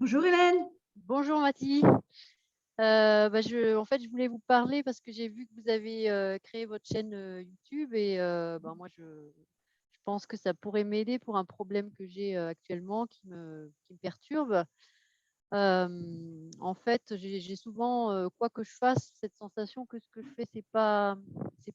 Bonjour Hélène. Bonjour Mathie. En fait, je voulais vous parler parce que j'ai vu que vous avez créé votre chaîne YouTube et moi, je pense que ça pourrait m'aider pour un problème que j'ai actuellement qui me perturbe. En fait, j'ai souvent, quoi que je fasse, cette sensation que ce que je fais, c'est pas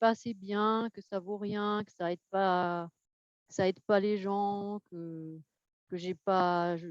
assez bien, que ça vaut rien, que ça aide pas les gens, que j'ai pas, je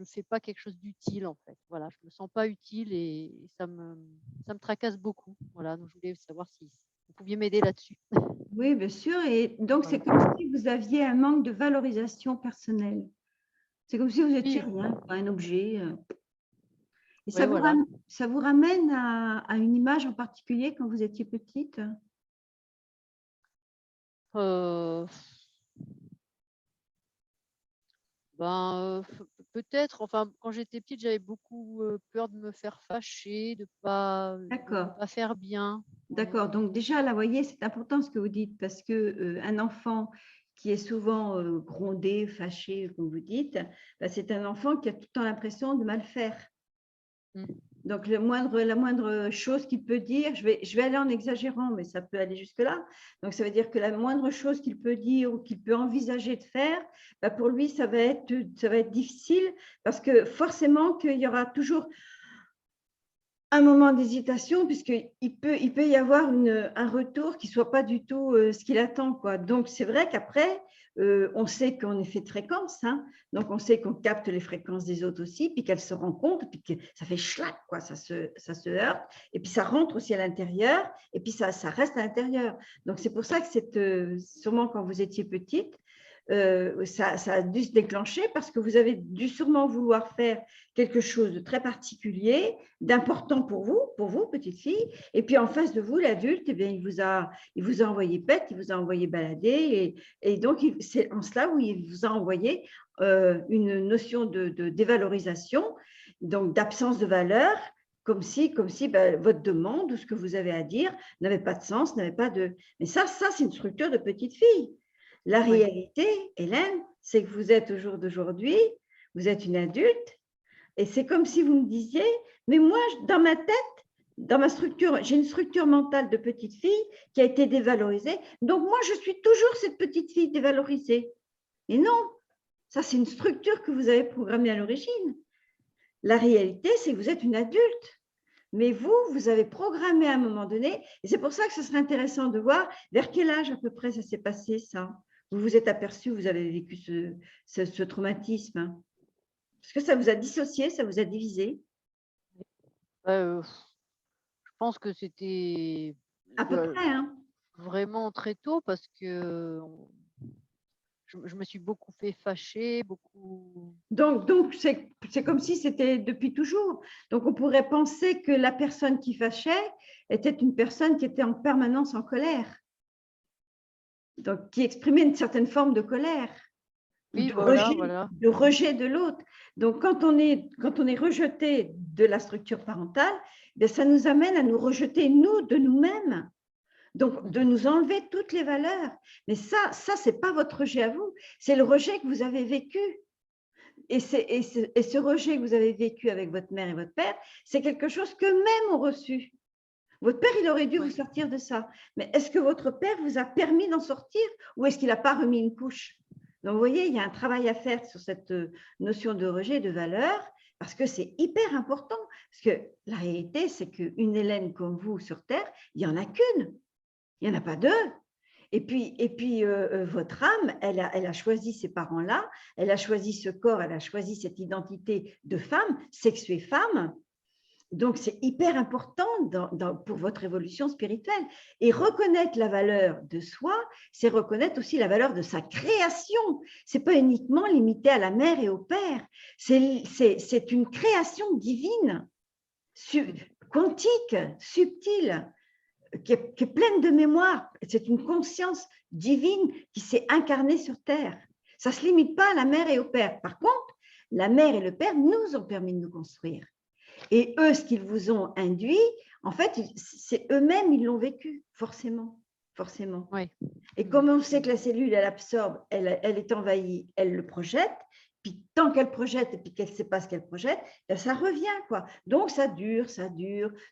fais pas quelque chose d'utile en fait. Voilà, je me sens pas utile et ça me tracasse beaucoup. Voilà, donc je voulais savoir si vous pouviez m'aider là-dessus. Oui, bien sûr. Et donc, c'est Voilà. comme si vous aviez un manque de valorisation personnelle. C'est comme si vous étiez Oui, rien, quoi, un objet. Et ouais, voilà. ça vous ramène à une image en particulier quand vous étiez petite? Euh, Peut-être. Enfin, quand j'étais petite, j'avais beaucoup peur de me faire fâcher, de D'accord. pas faire bien. Ouais. D'accord. Donc déjà, là, vous voyez, c'est important ce que vous dites parce que un enfant qui est souvent grondé, fâché, comme vous dites, bah, c'est un enfant qui a tout le temps l'impression de mal faire. Mm. Donc, la moindre chose qu'il peut dire, je vais aller en exagérant, mais ça peut aller jusque-là. Donc, ça veut dire que la moindre chose qu'il peut dire ou qu'il peut envisager de faire, bah, pour lui, ça va être difficile parce que forcément qu'il y aura toujours un moment d'hésitation puisqu'il peut y avoir un retour qui ne soit pas du tout ce qu'il attend, quoi. Donc, c'est vrai qu'après, on sait qu'on est fait de fréquences, hein, donc on sait qu'on capte les fréquences des autres aussi, puis qu'elles se rencontrent, puis que ça fait schlac, quoi, ça se heurte, et puis ça rentre aussi à l'intérieur, et puis ça reste à l'intérieur. Donc, c'est pour ça que sûrement quand vous étiez petite, ça a dû se déclencher parce que vous avez dû sûrement vouloir faire quelque chose de très particulier, d'important pour vous, petite fille. Et puis en face de vous, l'adulte, eh bien, il vous a envoyé pète, il vous a envoyé balader. Et donc, c'est en cela où il vous a envoyé une notion de dévalorisation, donc d'absence de valeur, comme si ben, votre demande ou ce que vous avez à dire n'avait pas de sens, n'avait pas de… Mais ça c'est une structure de petite fille. La Ouais. réalité, Hélène, c'est que vous êtes au jour d'aujourd'hui, vous êtes une adulte, et c'est comme si vous me disiez, mais moi, dans ma tête, dans ma structure, j'ai une structure mentale de petite fille qui a été dévalorisée. Donc, moi, je suis toujours cette petite fille dévalorisée. Et non, ça, c'est une structure que vous avez programmée à l'origine. La réalité, c'est que vous êtes une adulte. Mais vous, vous avez programmé à un moment donné. Et c'est pour ça que ce serait intéressant de voir vers quel âge à peu près ça s'est passé, ça. Vous vous êtes aperçu, vous avez vécu ce traumatisme. Parce que ça vous a dissocié, ça vous a divisé. Je pense que c'était À peu près, hein. vraiment très tôt parce que je me suis beaucoup fait fâcher, beaucoup. Donc c'est comme si c'était depuis toujours. Donc, on pourrait penser que la personne qui fâchait était une personne qui était en permanence en colère, donc qui exprimait une certaine forme de colère ou Oui, voilà, voilà. de rejet de l'autre. Donc, quand on est rejeté de la structure parentale, bien, ça nous amène à nous rejeter, nous, de nous-mêmes. Donc, de nous enlever toutes les valeurs. Mais ça c'est pas votre rejet à vous, c'est le rejet que vous avez vécu. Et ce rejet que vous avez vécu avec votre mère et votre père, c'est quelque chose qu'eux-mêmes ont reçu. Votre père, il aurait dû vous Ouais. sortir de ça. Mais est-ce que votre père vous a permis d'en sortir ou est-ce qu'il n'a pas remis une couche? Donc, vous voyez, il y a un travail à faire sur cette notion de rejet de valeur parce que c'est hyper important. Parce que la réalité, c'est qu'une Hélène comme vous sur Terre, il n'y en a qu'une. Il n'y en a pas deux. Et puis votre âme, elle a choisi ces parents-là, elle a choisi ce corps, elle a choisi cette identité de femme, sexuée femme. Donc, c'est hyper important pour votre évolution spirituelle. Et reconnaître la valeur de soi, c'est reconnaître aussi la valeur de sa création. Ce n'est pas uniquement limité à la mère et au père. C'est une création divine, quantique, subtile, qui est pleine de mémoire. C'est une conscience divine qui s'est incarnée sur Terre. Ça ne se limite pas à la mère et au père. Par contre, la mère et le père nous ont permis de nous construire. Et eux, ce qu'ils vous ont induit, en fait, c'est eux-mêmes, ils l'ont vécu, forcément. Forcément. Ouais. Et Mmh. comme on sait Mmh. que la cellule, elle absorbe, elle est envahie, elle le projette, puis tant qu'elle projette et puis qu'elle ne sait pas ce qu'elle projette, ben, ça revient, quoi. Donc, ça dure.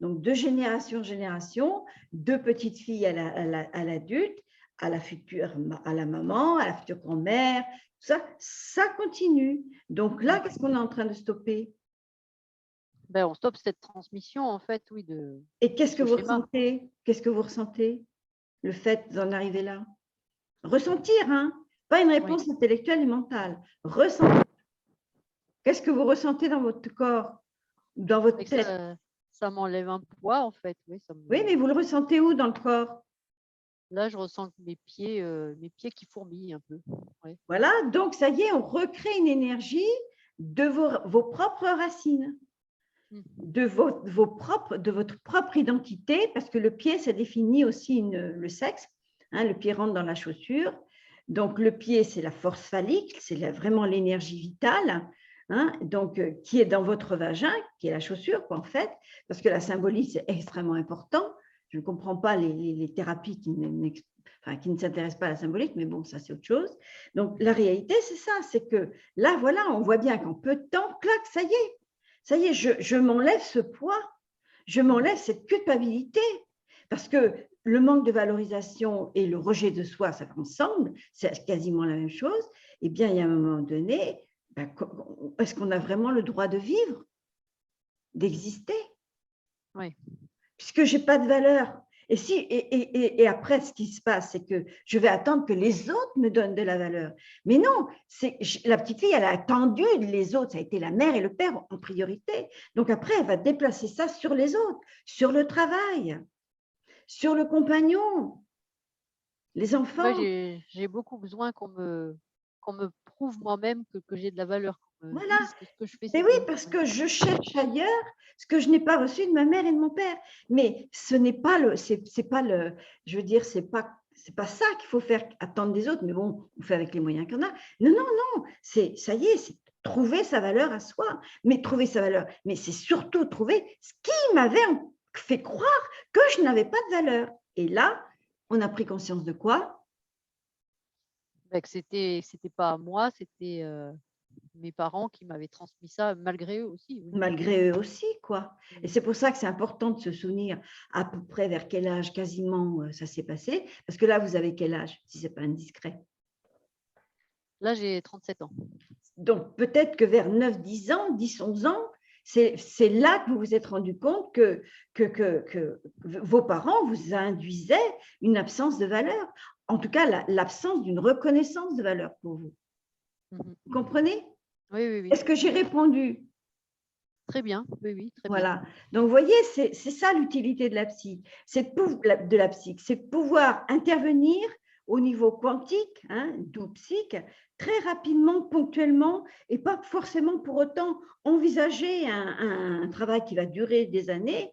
Donc, de génération en génération, de petites filles à l'adulte, à la future, à la maman, à la future grand-mère, tout ça, ça continue. Donc là, qu'est-ce qu'on est en train de stopper? Ben, on stoppe cette transmission, en fait, oui, Et qu'est-ce que ce vous schéma. ressentez? Qu'est-ce que vous ressentez? Le fait d'en arriver là? Ressentir, hein? Pas une Oui. réponse intellectuelle et mentale. Ressentir. Qu'est-ce que vous ressentez dans votre corps, dans votre Et que tête? ça m'enlève un poids, en fait. Oui, Oui, mais vous le ressentez où dans le corps? Là, je ressens que mes pieds qui fourmillent un peu. Ouais. Voilà, donc ça y est, on recrée une énergie de vos propres racines, Mm. de votre propre identité, parce que le pied, ça définit aussi le sexe. Hein, le pied rentre dans la chaussure. Donc, le pied, c'est la force phallique, c'est vraiment l'énergie vitale, hein, donc, qui est dans votre vagin, qui est la chaussure, quoi, en fait, parce que la symbolique, c'est extrêmement important. Je ne comprends pas les thérapies qui ne s'intéressent pas à la symbolique, mais bon, ça, c'est autre chose. Donc, la réalité, c'est ça, c'est que là, voilà, on voit bien qu'en peu de temps, clac, ça y est, je m'enlève ce poids, je m'enlève cette culpabilité, parce que le manque de valorisation et le rejet de soi, ça va ensemble, c'est quasiment la même chose. Eh bien, il y a un moment donné, ben, est-ce qu'on a vraiment le droit de vivre, d'exister? Oui. Puisque je n'ai pas de valeur. Et après, ce qui se passe, c'est que je vais attendre que les autres me donnent de la valeur. Mais non, la petite fille, elle a attendu les autres. Ça a été la mère et le père en priorité. Donc après, elle va déplacer ça sur les autres, sur le travail, sur le compagnon, les Moi, enfants. j'ai beaucoup besoin qu'on me prouve moi-même que j'ai de la valeur, qu'on me Voilà. dise que ce que je fais, Mais c'est oui, bien. parce Ouais. que je cherche ailleurs ce que je n'ai pas reçu de ma mère et de mon père. Mais ce n'est pas je veux dire, c'est pas ça qu'il faut faire attendre des autres. Mais bon, on fait avec les moyens qu'on a. Non, non, non. Ça y est, c'est trouver sa valeur à soi. Mais trouver sa valeur. Mais c'est surtout trouver ce qui m'avait fait croire que je n'avais pas de valeur. Et là, on a pris conscience de quoi? Ben, que c'était pas à moi, c'était mes parents qui m'avaient transmis ça, malgré eux aussi. Oui. Malgré eux aussi, quoi. Et Mm. c'est pour ça que c'est important de se souvenir à peu près vers quel âge quasiment ça s'est passé. Parce que là, vous avez quel âge, si ce n'est pas indiscret? Là, j'ai 37 ans. Donc, peut-être que vers 9, 10 ans, 10, 11 ans, c'est là que vous vous êtes rendu compte que vos parents vous induisaient une absence de valeur. En tout cas, l'absence d'une reconnaissance de valeur pour vous. Mhm. Vous comprenez? Oui, oui, oui. Est-ce que j'ai répondu? Très bien. Oui, oui, très bien. Voilà. Donc, vous voyez, c'est ça l'utilité de la psy, de la psy, c'est de pouvoir intervenir au niveau quantique, hein, d'où psych, très rapidement, ponctuellement, et pas forcément pour autant envisager un travail qui va durer des années.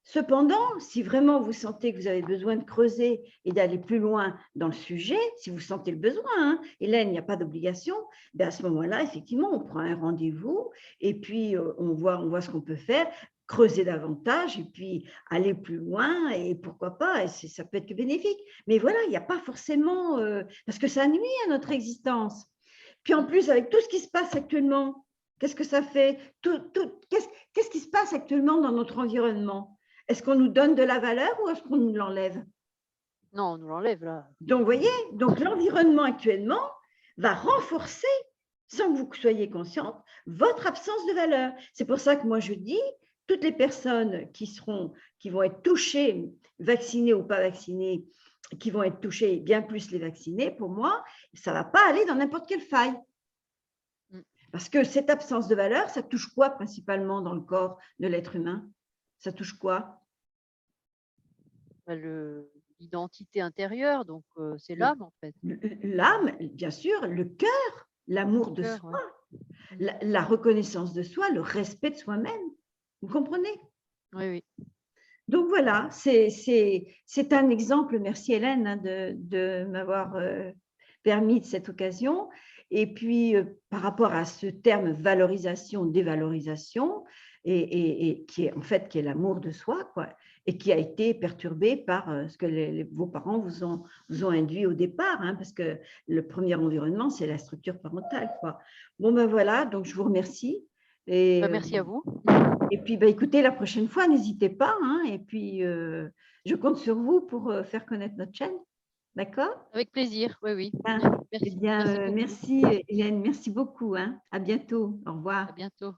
Cependant, si vraiment vous sentez que vous avez besoin de creuser et d'aller plus loin dans le sujet, si vous sentez le besoin, hein, Hélène, il n'y a pas d'obligation, ben à ce moment-là, effectivement, on prend un rendez-vous et puis on voit ce qu'on peut faire, creuser davantage et puis aller plus loin et pourquoi pas, et ça peut être que bénéfique. Mais voilà, il n'y a pas forcément, parce que ça nuit à notre existence. Puis en plus, avec tout ce qui se passe actuellement, qu'est-ce que ça fait? Qu'est-ce qui se passe actuellement dans notre environnement? Est-ce qu'on nous donne de la valeur ou est-ce qu'on nous l'enlève? Non, on nous l'enlève là. Donc, vous voyez, donc l'environnement actuellement va renforcer, sans que vous soyez consciente, votre absence de valeur. C'est pour ça que moi, je dis, toutes les personnes qui vont être touchées, vaccinées ou pas vaccinées, qui vont être touchées, bien plus les vaccinés, pour moi, ça ne va pas aller dans n'importe quelle faille. Mm. Parce que cette absence de valeur, ça touche quoi principalement dans le corps de l'être humain? Ça touche quoi? Bah, l'identité intérieure, donc c'est l'âme en fait. L'âme, bien sûr, le cœur, l'amour de Cœur, soi, ouais. la reconnaissance de soi, le respect de soi-même. Vous comprenez? Oui, oui. Donc voilà, c'est un exemple. Merci Hélène hein, de m'avoir permis de cette occasion. Et puis, par rapport à ce terme valorisation, dévalorisation, et qui est en fait qui est l'amour de soi, quoi. et qui a été perturbé par ce que vos parents vous ont induit au départ, hein, parce que le premier environnement, c'est la structure parentale, quoi. Bon, ben voilà, donc je vous remercie. Et, Bah, merci à vous. et puis, ben, écoutez, la prochaine fois, n'hésitez pas, hein, et puis, je compte sur vous pour faire connaître notre chaîne. D'accord? Avec plaisir, oui, oui. Bien. Eh Merci, bien, merci beaucoup. merci Hélène, merci beaucoup, hein. À bientôt. Au À revoir. bientôt.